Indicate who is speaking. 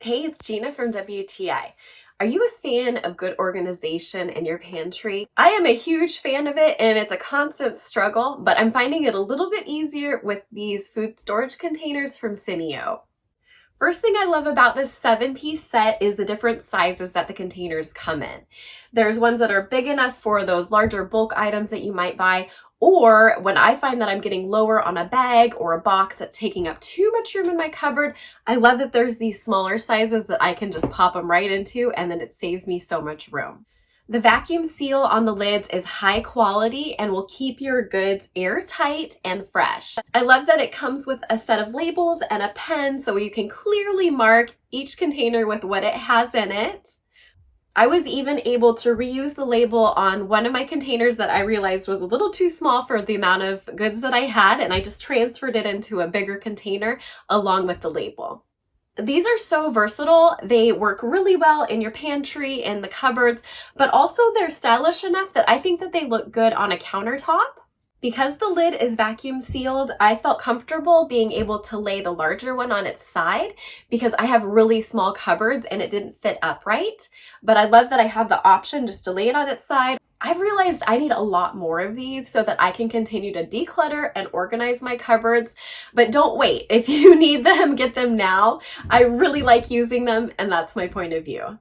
Speaker 1: Hey, it's Gina from WTI. Are you a fan of good organization in your pantry? I am a huge fan of it, and it's a constant struggle, but I'm finding it a little bit easier with these food storage containers from CINEYO. First thing I love about this 7-piece set is the different sizes that the containers come in. There's ones that are big enough for those larger bulk items that you might buy, or when I find that I'm getting lower on a bag or a box that's taking up too much room in my cupboard, I love that there's these smaller sizes that I can just pop them right into, and then it saves me so much room. The vacuum seal on the lids is high quality and will keep your goods airtight and fresh. I love that it comes with a set of labels and a pen so you can clearly mark each container with what it has in it. I was even able to reuse the label on one of my containers that I realized was a little too small for the amount of goods that I had, and I just transferred it into a bigger container along with the label. These are so versatile. They work really well in your pantry and the cupboards, but also they're stylish enough that I think that they look good on a countertop. Because the lid is vacuum sealed, I felt comfortable being able to lay the larger one on its side because I have really small cupboards and it didn't fit upright. But I love that I have the option just to lay it on its side. I've realized I need a lot more of these so that I can continue to declutter and organize my cupboards. But don't wait. If you need them, get them now. I really like using them, and that's my point of view.